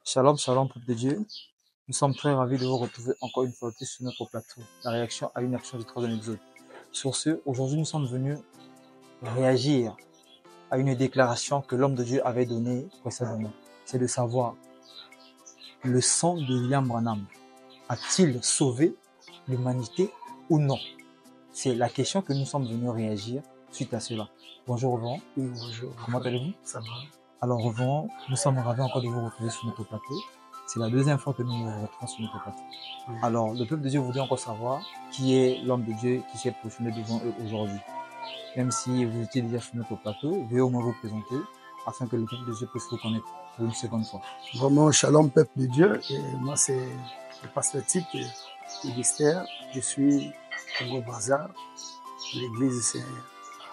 Shalom, shalom, peuple de Dieu. Nous sommes très ravis de vous retrouver encore une fois plus sur notre plateau. La réaction à une action du troisième épisode. Sur ce, aujourd'hui, nous sommes venus réagir à une déclaration que l'homme de Dieu avait donnée précédemment. C'est de savoir, le sang de William Branham a-t-il sauvé l'humanité ou non? C'est la question que nous sommes venus réagir suite à cela. Bonjour, Reverend. Oui, bonjour. Comment allez-vous? Ça va. Alors, Reverend, nous sommes ravis encore de vous retrouver sur notre plateau. C'est la deuxième fois que nous nous retrouvons sur notre plateau. Oui. Alors, le peuple de Dieu voudrait encore savoir qui est l'homme de Dieu qui s'est positionné devant eux aujourd'hui. Même si vous étiez déjà sur notre plateau, veuillez au moins vous présenter afin que le peuple de Dieu puisse vous connaître pour une seconde fois. Vraiment, shalom, peuple de Dieu. Et moi, c'est le pasteur Tic Augustin. Je suis au Bazar. L'église, c'est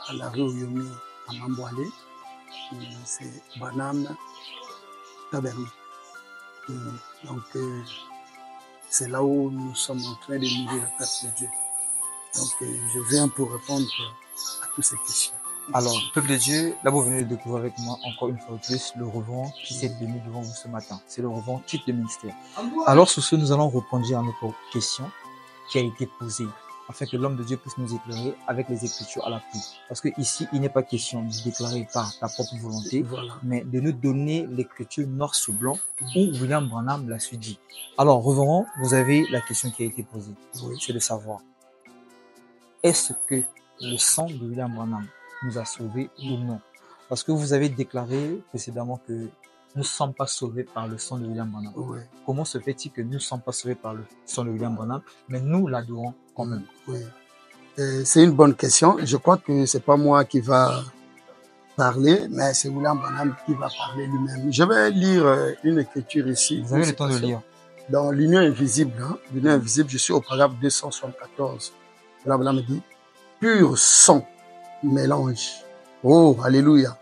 à la rue Oyomi, à Mamboalé. C'est Banam Taberny. Donc, c'est là où nous sommes en train de nourrir la place de Dieu. Donc, je viens pour répondre à toutes ces questions. Alors, peuple de Dieu, là vous venez de découvrir avec moi encore une fois de plus le Reverend qui s'est tenu devant vous ce matin. C'est le Reverend quitte le ministère. Alors, sur ce, nous allons répondre à notre question qui a été posée afin que l'homme de Dieu puisse nous éclairer avec les Écritures à l'appui. Parce que ici, il n'est pas question de déclarer par ta propre volonté, Voilà. mais de nous donner l'Écriture noir sur blanc où William Branham l'a su dit. Alors, Reverend, vous avez la question qui a été posée. Oui. C'est de savoir, est-ce que le sang de William Branham nous a sauvés ou non? Parce que vous avez déclaré précédemment que nous ne sommes pas sauvés par le sang de William Branham. Oui. Comment se fait-il que nous ne sommes pas sauvés par le sang de William Branham, mais nous l'adorons quand même? Oui. C'est une bonne question. Je crois que c'est pas moi qui va parler, mais c'est William Branham qui va parler lui-même. Je vais lire une écriture ici. Vous avez le temps de lire. Dans l'Union invisible, l'Union invisible, je suis au paragraphe 274. William Branham dit, pur sang, mélange. Oh, alléluia.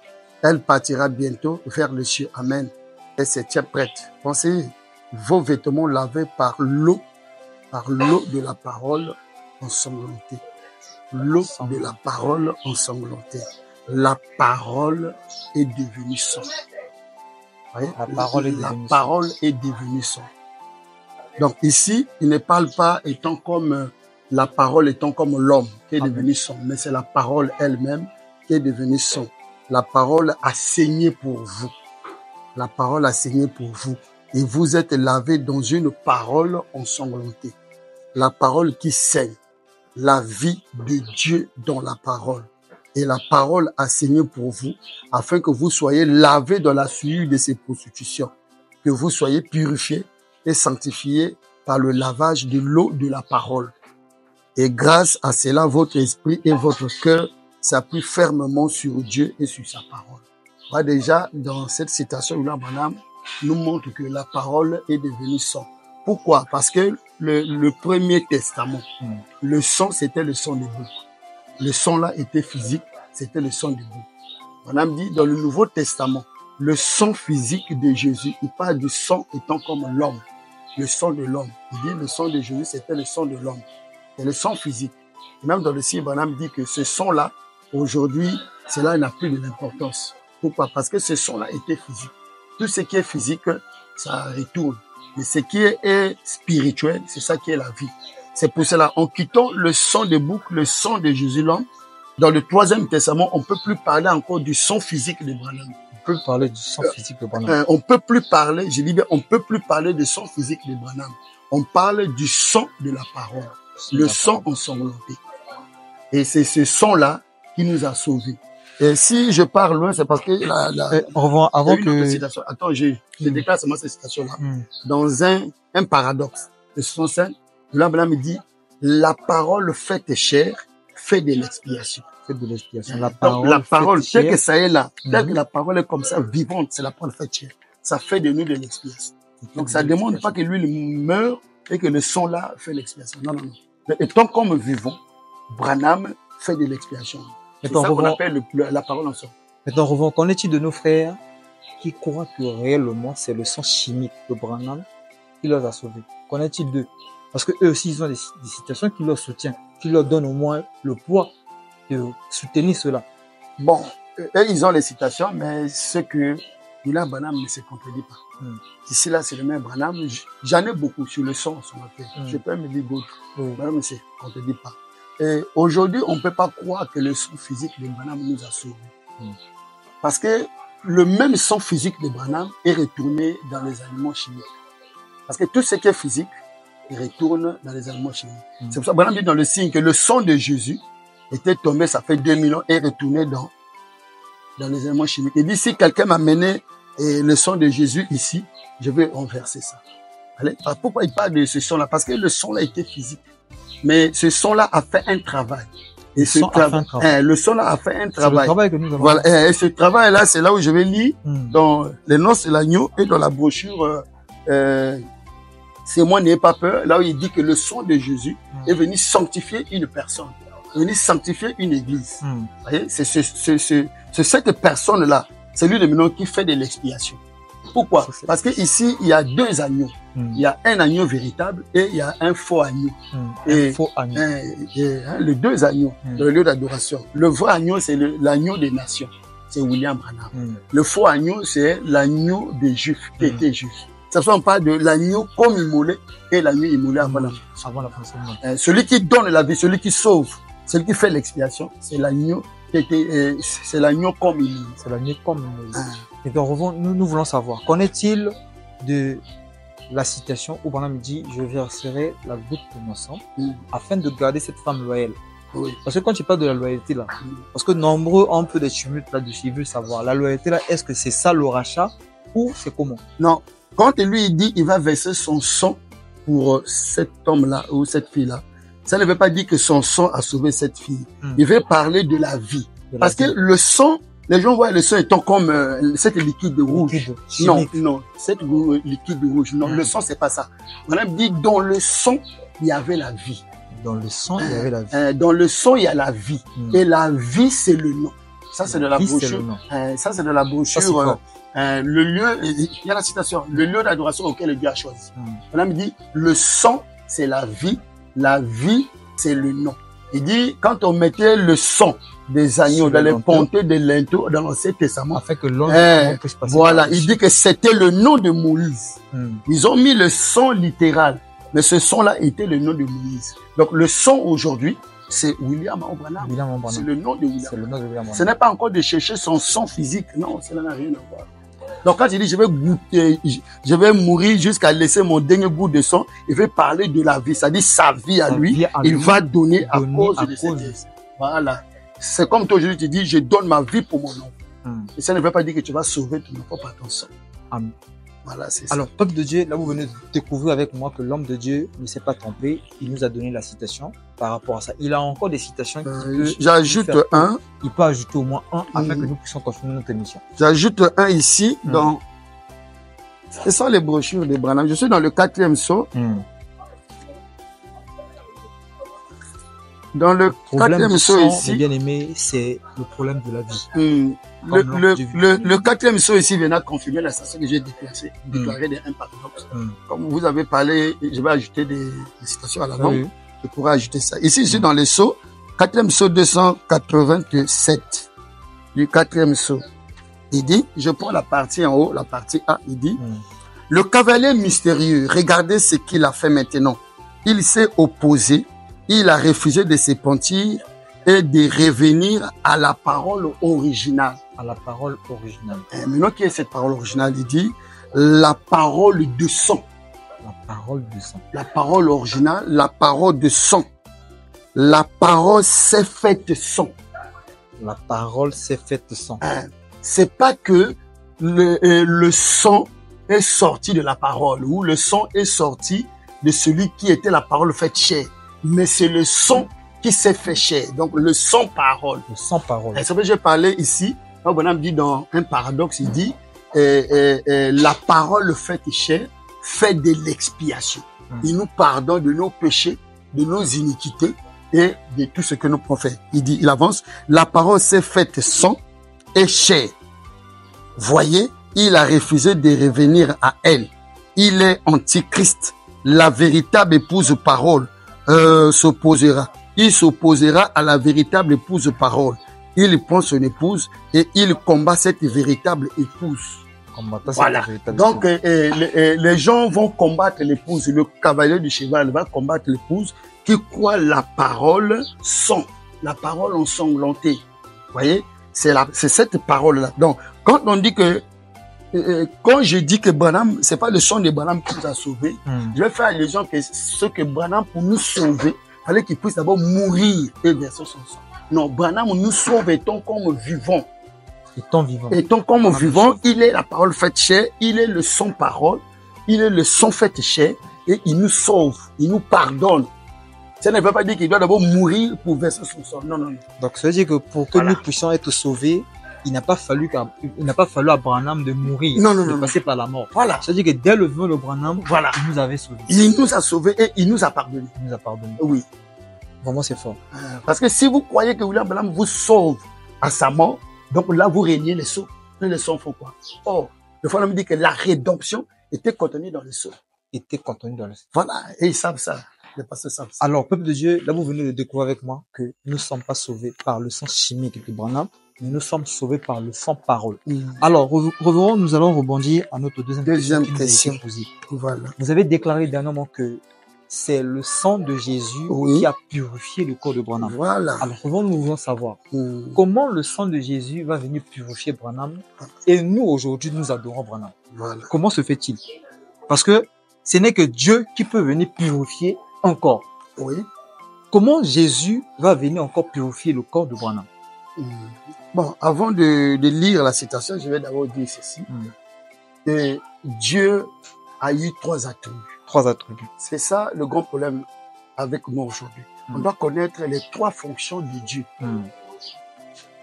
Elle partira bientôt vers le ciel. Amen. Et c'est prête. Pensez, vos vêtements lavés par l'eau de la parole ensanglantée. L'eau de la parole ensanglantée. La parole est devenue sang. La parole est devenue sang. Donc ici, il ne parle pas étant comme la parole étant comme l'homme qui est devenu sang, mais c'est la parole elle-même qui est devenue sang. La parole a saigné pour vous. La parole a saigné pour vous. Et vous êtes lavé dans une parole ensanglantée. La parole qui saigne. La vie de Dieu dans la parole. Et la parole a saigné pour vous afin que vous soyez lavés dans la souillure de ces prostitutions. Que vous soyez purifiés et sanctifiés par le lavage de l'eau de la parole. Et grâce à cela, votre esprit et votre cœur s'appuient fermement sur Dieu et sur sa parole. Voilà, déjà, dans cette citation, William Branham nous montre que la parole est devenue sang. Pourquoi? Parce que le premier testament, le sang, c'était le sang des boucs. Le sang là était physique, c'était le sang des boucs. Branham dit, dans le Nouveau Testament, le sang physique de Jésus, il parle du sang étant comme l'homme. Le sang de l'homme. Il dit, le sang de Jésus, c'était le sang de l'homme. C'est le sang physique. Et même dans le site, Branham dit que ce sang-là, aujourd'hui, cela n'a plus de l'importance. Pourquoi? Parce que ce sang-là était physique. Tout ce qui est physique, ça retourne. Mais ce qui est spirituel, c'est ça qui est la vie. C'est pour cela, en quittant le sang des boucs, le sang de Jésus l'homme, dans le Troisième Testament, on peut plus parler encore du sang physique de Branham. On peut parler du sang physique de Branham. On peut plus parler, je dis bien, on peut plus parler du sang physique de Branham. On parle du sang de la parole. Le sang ensanglanté. Et c'est ce sang-là qui nous a sauvés. Et si je parle loin, c'est parce que avant que... citation. Attends, je déclare seulement cette citation-là. Dans un paradoxe de 65, William me dit, la parole faite chair fait de l'expiation. Fait de l'expiation. La parole, tel que ça est là, tel que la parole est comme ça, vivante, c'est la parole faite chair. Ça fait de nous de l'expiation. Donc ça ne demande pas que l'huile meure et que le sang là fait l'expiation. Non, non, non. Mais étant comme vivant, Branham fait de l'expiation. C'est ça qu'on appelle la parole en sang. Maintenant, Reverend, qu'en est-il de nos frères qui croient que réellement c'est le sang chimique de Branham qui les a sauvés? Qu'en est-il d'eux? Parce que eux aussi, ils ont des citations qui leur soutiennent, qui leur donnent au moins le poids de soutenir cela. Bon, eux, ils ont les citations, mais ce que William Branham ne se contredit pas. Ici, là, c'est le même Branham. J'en ai beaucoup sur le son ce matin. Je peux me dire d'autres. Branham ne se contredit pas. Et aujourd'hui, on ne peut pas croire que le son physique de Branham nous a sauvés. Parce que le même son physique de Branham est retourné dans les aliments chimiques. Parce que tout ce qui est physique, il retourne dans les aliments chimiques. C'est pour ça que Branham dit dans le signe que le son de Jésus était tombé, ça fait 2000 ans, et retourné dans les éléments chimiques. Il dit, si quelqu'un m'a mené le sang de Jésus ici, je vais renverser ça. Allez, pourquoi il parle de ce son-là? Parce que le son-là était physique. Mais ce son-là a fait un travail. Et le son-là a fait un travail. C'est le travail que nous avons. Voilà. Et ce travail-là, c'est là où je vais lire dans les noces de l'agneau et dans la brochure C'est moi, n'ayez pas peur. Là où il dit que le son de Jésus est venu sanctifier une personne. Est venu sanctifier une église. Vous voyez, c'est cette personne-là, c'est lui de maintenant qui fait de l'expiation. Pourquoi? Parce que ici il y a deux agneaux. Il y a un agneau véritable et il y a un faux agneau. Un faux agneau. Les deux agneaux dans le lieu d'adoration. Le vrai agneau, c'est l'agneau des nations. C'est William Branham. Le faux agneau, c'est l'agneau des Juifs qui était juif. Ça ne sont pas de l'agneau comme immolé et l'agneau immolé avant la fin. Celui qui donne la vie, celui qui sauve, celui qui fait l'expiation, c'est l'agneau qui était, c'est l'agneau comme immolé. C'est l'agneau comme immolé. Et donc, nous voulons savoir, qu'en est-il de la citation où Branham dit « Je verserai la goutte de mon sang afin de garder cette femme loyale ». Oui. Parce que quand tu parles de la loyauté là, parce que nombreux ont un peu de tumulte là-dessus, ils veulent savoir, la loyauté là, est-ce que c'est ça le rachat ou c'est comment? Non, quand lui il dit il va verser son sang pour cet homme-là ou cette fille-là, ça ne veut pas dire que son sang a sauvé cette fille. Il veut parler de la vie. Parce que le sang, les gens voient le sang étant comme cette liquide rouge. Non, cette liquide rouge. Non, le sang c'est pas ça. On a dit dans le sang il y avait la vie. Dans le sang, il y avait la vie. Dans le sang, il y a la vie. Et la vie, c'est le nom. Ça, c'est de la brochure. Ça, c'est de la brochure. Le lieu, il y a la citation, le lieu d'adoration auquel Dieu a choisi. On me dit, le sang, c'est la vie, c'est le nom. Il dit, quand on mettait le sang des agneaux dans les pontées des linteaux dans l'Ancien Testament, afin que l'homme puisse passer. Voilà, il dit que c'était le nom de Moïse. Ils ont mis le sang littéral. Mais ce son-là était le nom de Moïse. Donc le son aujourd'hui, c'est William Branham. C'est le nom de William Branham. Ce n'est pas encore de chercher son son physique. Non, cela n'a rien à voir. Donc quand il dit je vais goûter, je vais mourir jusqu'à laisser mon dernier bout de sang, il veut parler de la vie. C'est-à-dire sa vie à lui, il va donner à cause de cette vie. Voilà. C'est comme toi aujourd'hui tu dis je donne ma vie pour mon enfant. Et ça ne veut pas dire que tu vas sauver ton enfant par ton sang. Amen. Voilà, c'est ça. Alors, peuple de Dieu, là vous venez de découvrir avec moi que l'homme de Dieu ne s'est pas trompé. Il nous a donné la citation par rapport à ça. Il a encore des citations. J'ajoute un. Il peut ajouter au moins un afin que nous puissions continuer notre émission. J'ajoute un ici dans. Ce sont les brochures de Branham. Je suis dans le 4e saut. Dans le 4e saut ici. Bien aimé, c'est le problème de la vie. Le 4e saut ici vient à confirmer la citation que j'ai déclarée de un paradoxe. Comme vous avez parlé, je vais ajouter des citations à l'avant. Je pourrais ajouter ça. Ici, je suis dans le saut, 4e saut 287 du 4e saut. Il dit, je prends la partie en haut, la partie A, il dit, le cavalier mystérieux, regardez ce qu'il a fait maintenant. Il s'est opposé, il a refusé de se pentir et de revenir à la parole originale. À la parole originale. Et maintenant, qui est cette parole originale? Il dit la parole de sang. La parole de sang. La parole originale, la parole de sang. La parole s'est faite sang. La parole s'est faite sang. C'est pas que le sang est sorti de la parole ou le sang est sorti de celui qui était la parole faite chair. Mais c'est le sang qui s'est fait chair. Donc, le sans-parole. Le sans-parole. Et ça veut dire, j'ai parlé ici, Branham dit dans un paradoxe, il dit, la parole faite chair fait de l'expiation. Il nous pardonne de nos péchés, de nos iniquités et de tout ce que nous pouvons faire. Il dit, il avance, la parole s'est faite sang et chair. Voyez, il a refusé de revenir à elle. Il est antichrist. La véritable épouse parole s'opposera. Il s'opposera à la véritable épouse parole. Il prend son épouse et il combat cette véritable épouse. combattant, Voilà. Donc, les gens vont combattre l'épouse. Le cavalier du cheval va combattre l'épouse qui croit la parole sans. La parole ensanglantée. Vous voyez? C'est cette parole-là. Donc, quand on dit que quand je dis que Branham, c'est pas le sang de Branham qui nous a sauvés, je vais faire allusion que ce que Branham, pour nous sauver, fallait qu'il puisse d'abord mourir et verser son sang. Non, Branham nous sauve étant comme vivants. Étant vivant. Étant comme vivant, il est la parole faite chair, il est le sang parole, il est le sang fait chair et il nous sauve, il nous pardonne. Ça ne veut pas dire qu'il doit d'abord mourir pour verser son sang. Non, non, non. Donc, ça veut dire que pour que nous puissions être sauvés, il n'a pas fallu à Branham de mourir, de passer par la mort. Voilà. Ça veut dire que dès le vœu de Branham, voilà, il nous avait sauvés. Il nous a sauvés et il nous a pardonné. Il nous a pardonné. Oui. Vraiment, c'est fort. Parce que si vous croyez que William Branham vous sauve à sa mort, donc là, vous régnez les sceaux. Les sceaux font quoi? Or, le frère me dit que la rédemption était contenue dans les sceaux. Était contenue dans les sceaux. Voilà. Et ils savent ça. Les pasteurs savent ça. Alors, peuple de Dieu, là, vous venez de découvrir avec moi que nous ne sommes pas sauvés par le sang chimique de Branham, mais nous sommes sauvés par le sang parole. Alors, revenons, nous allons rebondir à notre deuxième question. Voilà. Vous avez déclaré dernièrement que c'est le sang de Jésus qui a purifié le corps de Branham. Voilà. Alors, nous voulons savoir comment le sang de Jésus va venir purifier Branham et nous, aujourd'hui, nous adorons Branham. Voilà. Comment se fait-il? Parce que ce n'est que Dieu qui peut venir purifier un corps. Oui. Comment Jésus va venir encore purifier le corps de Branham? Bon, avant de lire la citation, je vais d'abord dire ceci. Que Dieu a eu 3 attributs. 3 attributs. C'est ça le grand problème avec nous aujourd'hui. On doit connaître les 3 fonctions de Dieu.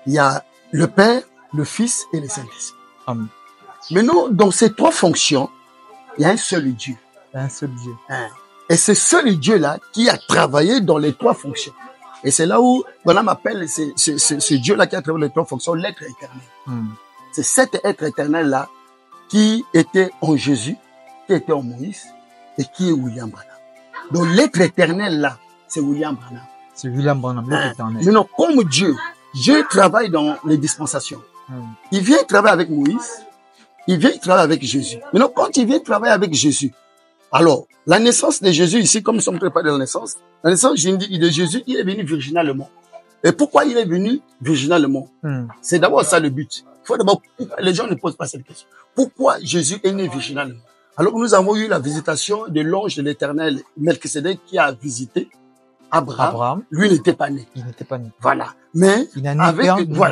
Il y a le Père, le Fils et le Saint-Esprit. Mais nous, dans ces 3 fonctions, il y a un seul Dieu. Un seul Dieu. Et c'est seul Dieu-là qui a travaillé dans les 3 fonctions. Et c'est là où Branham appelle ce Dieu-là qui a travaillé les 3 fonctions l'être éternel. C'est cet être éternel-là qui était en Jésus, qui était en Moïse et qui est William Branham. Donc l'être éternel-là, c'est William Branham. C'est William Branham, l'être éternel. Mais non, comme Dieu travaille dans les dispensations. Il vient travailler avec Moïse, il vient travailler avec Jésus. Maintenant, quand il vient travailler avec Jésus, alors, la naissance de Jésus ici, comme nous sommes préparés de la naissance de Jésus, il est venu virginalement. Et pourquoi il est venu virginalement? C'est d'abord ça le but. Les gens ne posent pas cette question. Pourquoi Jésus est né virginalement? Alors, nous avons eu la visitation de l'ange de l'Éternel, Melchisédek, qui a visité Abraham. Lui n'était pas né. Il n'était pas né. Voilà. Mais, il n'a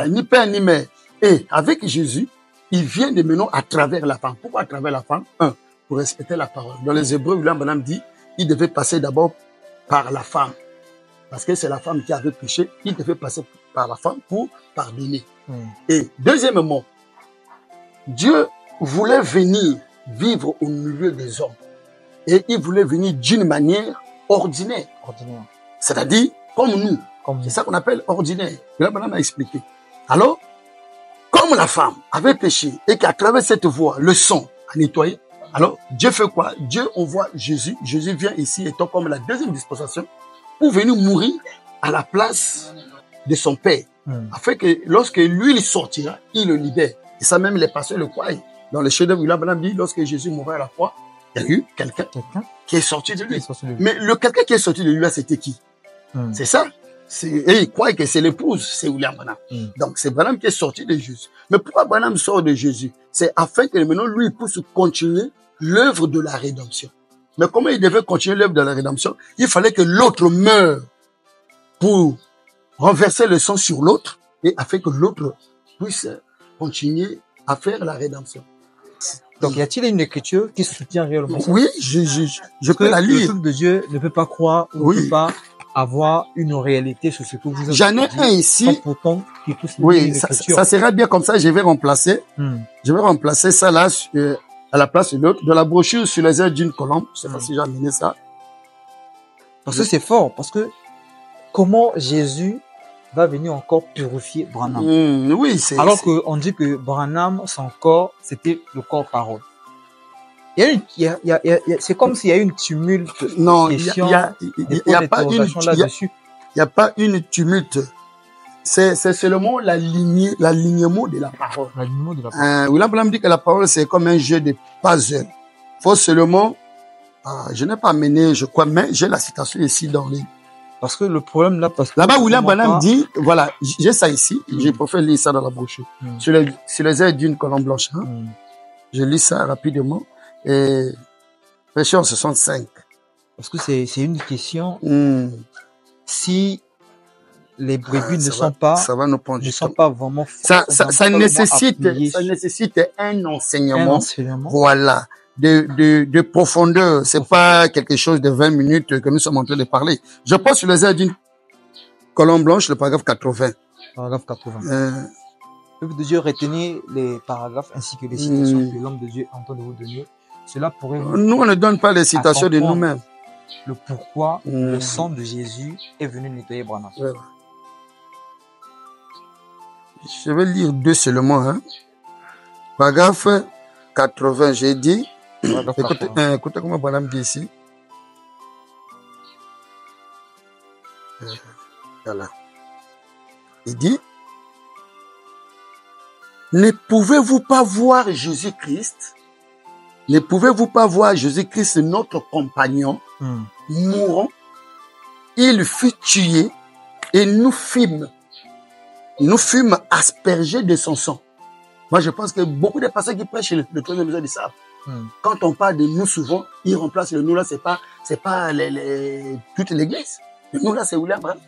ni père ni mère. Et avec Jésus, il vient de maintenant à travers la femme. Pourquoi à travers la femme? Pour respecter la parole. Dans les Hébreux, William Branham dit, il devait passer d'abord par la femme. Parce que c'est la femme qui avait péché. Il devait passer par la femme pour pardonner. Et deuxièmement, Dieu voulait venir vivre au milieu des hommes. Et il voulait venir d'une manière ordinaire. C'est-à-dire, comme nous. C'est ça qu'on appelle ordinaire. William Branham a expliqué. Alors, comme la femme avait péché et qu'à travers cette voie, le sang a nettoyé, alors, Dieu fait quoi? Dieu envoie Jésus. Jésus vient ici étant comme la deuxième dispensation pour venir mourir à la place de son Père. Afin que lorsque lui, il sortira, il le libère. Et ça même, les pasteurs le croient. Dans le chef-d'œuvre, William Branham dit, lorsque Jésus mourait à la croix, il y a eu quelqu'un qui est sorti de lui. Mais le quelqu'un qui est sorti de lui, là, c'était qui? C'est ça. Et il croit que c'est l'épouse, c'est William Branham. Donc, c'est Branham qui est sorti de Jésus. Mais pourquoi Branham sort de Jésus? C'est afin que maintenant, lui, il puisse continuer l'œuvre de la rédemption. Mais comment il devait continuer l'œuvre de la rédemption? Il fallait que l'autre meure pour renverser le sang sur l'autre et afin que l'autre puisse continuer à faire la rédemption. Donc, y a-t-il une écriture qui soutient réellement ça? Oui, je peux la lire. Le peuple de Dieu ne peut pas croire ou ne peut pas avoir une réalité sur ce que vous avez dit. J'en ai un ici. Oui, ça sera bien comme ça. Je vais remplacer. Je vais remplacer ça là à la place de l'autre. De la brochure sur les ailes d'une colombe. Je sais pas si j'ai amené ça. Parce que c'est fort. Parce que comment Jésus va venir encore purifier Branham? Oui, c'est. Alors qu'on dit que Branham, son corps, c'était le corps parole. C'est comme s'il y a une tumulte. Non, il y a pas une tumulte. c'est seulement l'alignement de la parole. L'alignement de la parole. William Branham dit que la parole, c'est comme un jeu de puzzle. Faut seulement, je n'ai pas amené, je crois, mais j'ai la citation ici dans les... Parce que le problème là, parce que... Là-bas, William Branham dit, voilà, j'ai ça ici, j'ai préféré lire ça dans la brochure. Sur les ailes d'une colombe blanche. Hein. Je lis ça rapidement. Et version 65. Parce que c'est une question. Si les brebis ne sont pas vraiment ça nécessite un enseignement. Voilà. De profondeur. C'est pas quelque chose de 20 minutes que nous sommes en train de parler. Je pense sur les ailes d'une colombe blanche, le paragraphe 80. Paragraphe 80. Le peuple de Dieu, retenez les paragraphes ainsi que les citations que l'homme de Dieu entend de vous donner. Cela pourrait vous... Nous, on ne donne pas les citations de nous-mêmes. Le pourquoi le sang de Jésus est venu nettoyer Branham. Voilà. Je vais lire deux seulement. Hein. Paragraphe 80, j'ai dit. Écoutez comment Branham dit ici. Voilà. Il dit, ne pouvez-vous pas voir Jésus-Christ? Ne pouvez-vous pas voir Jésus-Christ, notre compagnon, mourant? Il fut tué et nous fûmes aspergés de son sang. Moi, je pense que beaucoup de personnes qui prêchent le troisième jour du savent. Quand on parle de nous, souvent, ils remplacent le nous là, c'est pas toute l'église. Le nous là, c'est William Branham.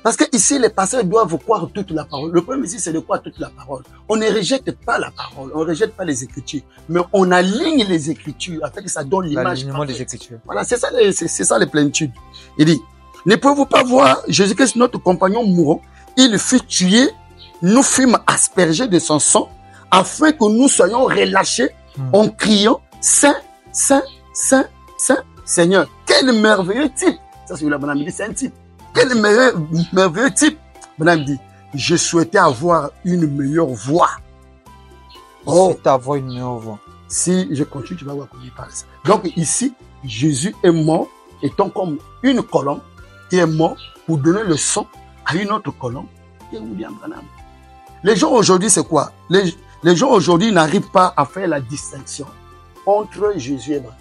Parce que ici, les pasteurs doivent croire toute la parole. Le problème ici, c'est de croire toute la parole. On ne rejette pas la parole, on ne rejette pas les Écritures, mais on aligne les Écritures afin que ça donne l'image. L'alignement des Écritures. Voilà, c'est ça les plénitudes. Il dit, ne pouvez-vous pas voir Jésus-Christ, notre compagnon mourant, il fut tué, nous fûmes aspergés de son sang, afin que nous soyons relâchés en criant, Saint, Saint, Saint, Saint, Seigneur. Quel merveilleux type! Ça, c'est William Branham dit, c'est un type. Quel merveilleux type! Branham dit, je souhaitais avoir une meilleure voix. Avoir une meilleure voix. Si je continue, tu vas voir comment il parle ça. Donc ici, Jésus est mort, étant comme une colombe qui est morte pour donner le sang à une autre colombe, qui est William Branham. Les gens aujourd'hui, c'est quoi? Les gens aujourd'hui n'arrivent pas à faire la distinction entre Jésus et Branham.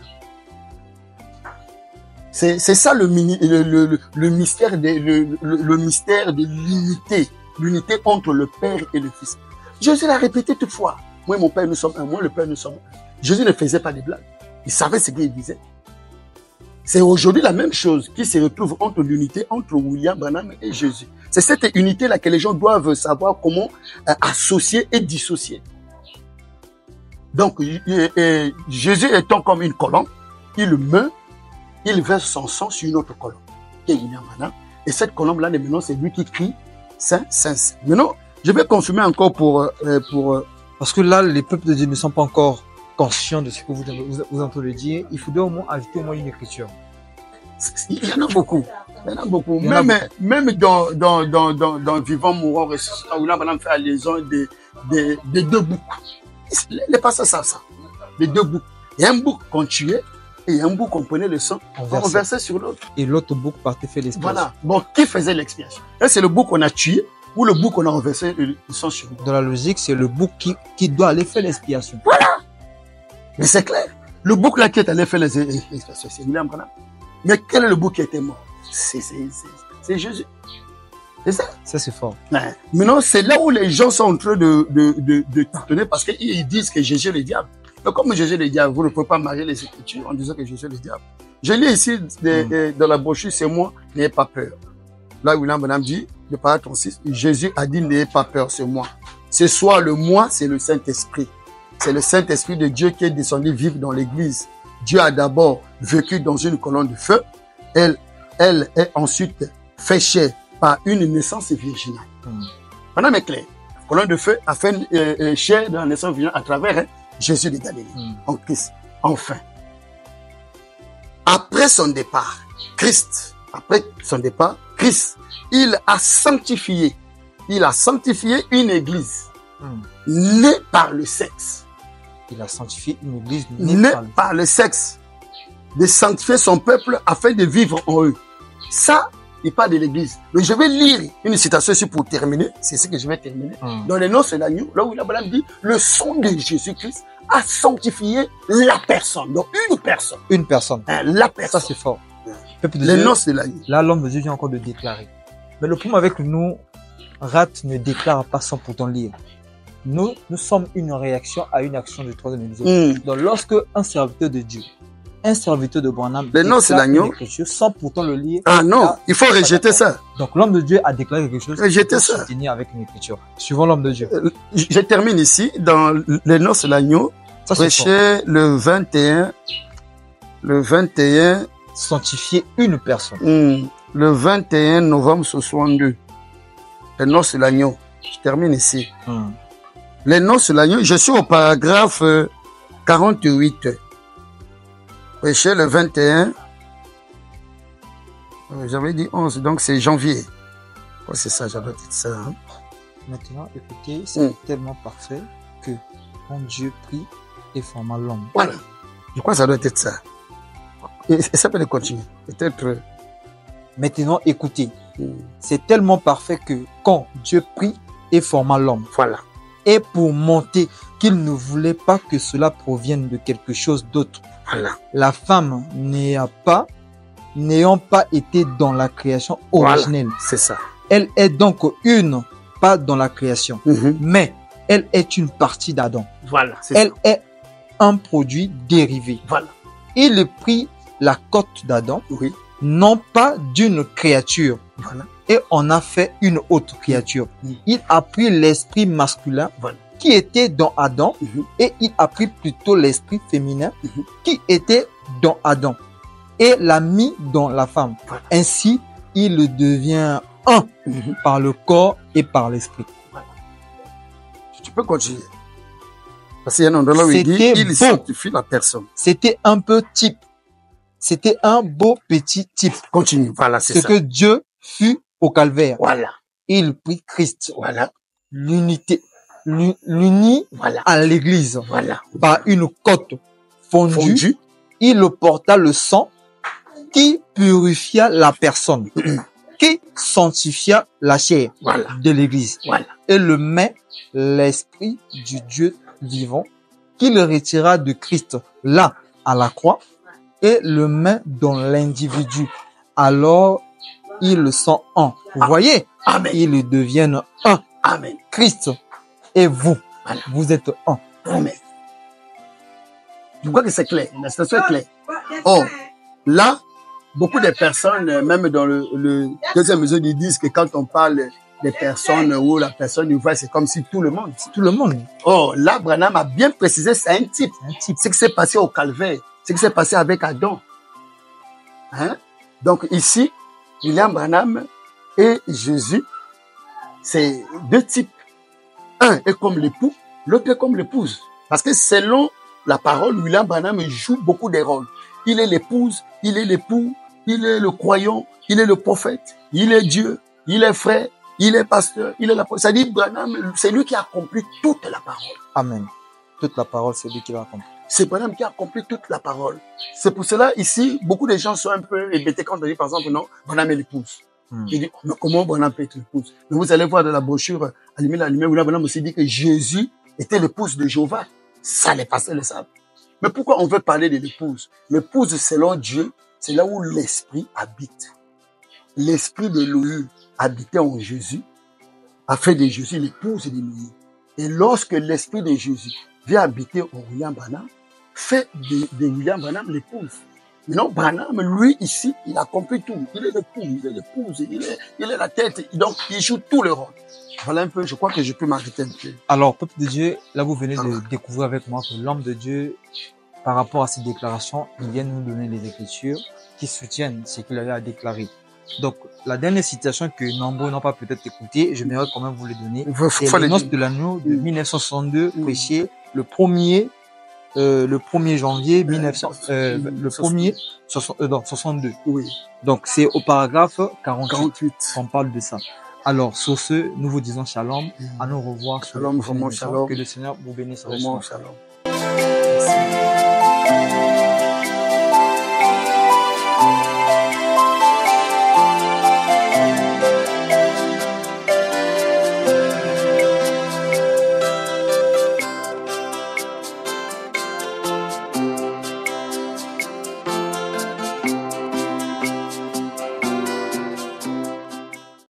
C'est ça le mystère de l'unité. L'unité entre le Père et le Fils. Jésus l'a répété toutefois. Moi et mon Père, nous sommes un. Moi, le Père, nous sommes un. Jésus ne faisait pas des blagues. Il savait ce qu'il disait. C'est aujourd'hui la même chose qui se retrouve entre l'unité entre William Branham et Jésus. C'est cette unité-là que les gens doivent savoir comment associer et dissocier. Donc, Jésus étant comme une colombe, il meurt, il verse son sang sur une autre colombe, qui est William Branham. Et cette colombe-là, maintenant, c'est lui qui crie Saint, Saint, Saint. Maintenant, je vais confirmer encore pour... Parce que là, les peuples de Dieu ne sont pas encore conscients de ce que vous entendez dire. Il faudrait au moins ajouter au moins une écriture. Il y en a beaucoup. Il y en a beaucoup. Même dans Vivant, Mourant, Ressuscitant, William Branham fait allusion des deux boucs. Les pasteurs savent ça. Les deux boucs. Il y a un bouc qu'on tuait et il y a un bouc qu'on prenait le sang, on versait sur l'autre. Et l'autre bouc partait faire l'expiation. Voilà. Bon, qui faisait l'expiation? Est-ce que c'est le bouc qu'on a tué ou le bouc qu'on a renversé le sang sur lui? Dans la logique, c'est le bouc qui doit aller faire l'expiation. Voilà. Mais c'est clair. Le bouc là qui est allé faire l'expiation, c'est William Branham. Mais quel est le bouc qui était mort? C'est Jésus. C'est ça. Ça, c'est fort. Ouais. Maintenant, c'est là où les gens sont en train de tâtonner parce qu'ils disent que Jésus est le diable. Donc, comme Jésus est le diable, vous ne pouvez pas marier les Écritures en disant que Jésus est le diable. Je lis ici dans la brochure, c'est moi, n'ayez pas peur. Là, William Branham dit, le paragraphe 36, Jésus a dit, n'ayez pas peur, c'est moi. Ce soir, le moi, c'est le Saint-Esprit. C'est le Saint-Esprit de Dieu qui est descendu vivre dans l'Église. Dieu a d'abord vécu dans une colonne de feu. Elle est ensuite fait chair par une naissance virginale. Pendant mes clairs, la colonne de feu a fait chair dans la naissance virginale à travers Jésus de Galilée, en Christ. Enfin, après son départ, Christ, il a sanctifié une église née par le sexe. Il a sanctifié une église née par le sexe. De sanctifier son peuple afin de vivre en eux. Ça, il parle de l'église. Donc, je vais lire une citation ici pour terminer. C'est ce que je vais terminer. Dans les noces de l'agneau, là où William Branham dit, le sang de Jésus-Christ a sanctifié la personne. Donc, une personne. Une personne. La personne. Ça, c'est fort. Les noces de l'agneau. Là, l'homme de Dieu vient encore de déclarer. Mais le problème avec nous, Rat ne déclare pas sans pourtant lire. Nous sommes une réaction à une action du troisième exode. Donc, lorsque un serviteur de Dieu, un serviteur de Branham, les noces de l'agneau, sans pourtant le lire. Ah non, il faut rejeter ça. Donc, l'homme de Dieu a déclaré quelque chose. Rejeter ça. Soutenir avec une écriture. Suivant l'homme de Dieu. Je termine ici, dans les noces de l'agneau, prêché le 21, sanctifier une personne. Le 21 novembre 62. Les noces de l'agneau. Je termine ici. Les noces de l'agneau, je suis au paragraphe 48. Prêché le 21. J'avais dit 11, donc c'est janvier. Oh, c'est ça, j'avais dit ça. Hein. Maintenant, écoutez, c'est tellement parfait que quand Dieu prie et forma l'homme. Voilà. Je crois que ça doit être ça. Et ça peut continuer. Peut-être. Maintenant, écoutez. C'est tellement parfait que quand Dieu prie et forma l'homme. Voilà. Et pour monter qu'il ne voulait pas que cela provienne de quelque chose d'autre. Voilà. La femme n'ayant pas été dans la création originelle. Voilà. C'est ça. Elle est donc pas dans la création. Mais elle est une partie d'Adam. Voilà. Elle est un produit dérivé. Voilà. Il prit la côte d'Adam. Non pas d'une créature. Voilà. Et on a fait une autre créature. Il a pris l'esprit masculin qui était dans Adam et il a pris plutôt l'esprit féminin qui était dans Adam et l'a mis dans la femme. Ainsi, il devient un par le corps et par l'esprit. Tu peux continuer. Parce qu'il y a un endroit où il dit, il sanctifie la personne. C'était un peu type. C'était un beau petit type. Continue. Voilà, c'est ça. Ce que Dieu fut au calvaire. Voilà. Il prit Christ. Voilà. L'unité. L'uni à l'église. Voilà. Par une côte fondue. Il porta le sang qui purifia la personne. Qui sanctifia la chair de l'église. Et le met l'esprit du Dieu vivant qu'il retira de Christ là à la croix et le met dans l'individu. Alors, ils sont un. Vous voyez? Amen. Ils deviennent un. Amen. Christ et vous, vous êtes un. Amen. Je crois que c'est clair. La situation est claire. Oh, là, beaucoup de personnes, même dans le deuxième mesure, ils disent que quand on parle des personnes où la personne nous voit, c'est comme si tout le monde. Tout le monde. Oh, là, Branham a bien précisé, c'est un type. Ce qui s'est passé au calvaire. Ce qui s'est passé avec Adam. Hein? Donc ici, William Branham et Jésus, c'est deux types. Un est comme l'époux, l'autre est comme l'épouse. Parce que selon la parole, William Branham joue beaucoup de rôles. Il est l'épouse, il est l'époux, il est le croyant, il est le prophète, il est Dieu, il est frère, il est pasteur, il est la... Ça dit Branham, c'est lui qui a accompli toute la parole. Amen. Toute la parole, c'est lui qui l'a accompli. C'est Branham qui a accompli toute la parole. C'est pour cela, ici, beaucoup de gens sont un peu hébétés quand on dit, par exemple, non, Branham est l'épouse. Il dit, mais comment Branham peut être l'épouse? Mais vous allez voir dans la brochure, Allumer la lumière, Branham aussi dit que Jésus était l'épouse de Jéhovah. Ça, les pasteurs le savent. Mais pourquoi on veut parler de l'épouse? L'épouse, selon Dieu, c'est là où l'esprit habite. L'esprit de Louis habitait en Jésus, a fait de Jésus l'épouse de Louis. Et lorsque l'esprit de Jésus vient habiter en William Branham, fait de William Branham l'épouse. Maintenant, Branham, lui, ici, il a compris tout. Il est l'épouse, il est la tête. Donc, il joue tout le rôle. Voilà un peu, je crois que je peux m'arrêter un peu. Alors, peuple de Dieu, là, vous venez de découvrir avec moi que l'homme de Dieu, par rapport à ces déclarations, il vient nous donner les écritures qui soutiennent ce qu'il avait à déclarer. Donc, la dernière citation que nombreux n'ont pas peut-être écoutée, je m'aimerais quand même vous le donner. C'est les noces de l'agneau de 1962, prêché le 1er janvier 62. Oui. Donc, c'est au paragraphe 48 qu'on48. parle de ça. Alors, sur ce, nous vous disons shalom. À nous revoir. Shalom, vraiment shalom. Que le Seigneur vous bénisse. Vraiment shalom. Merci.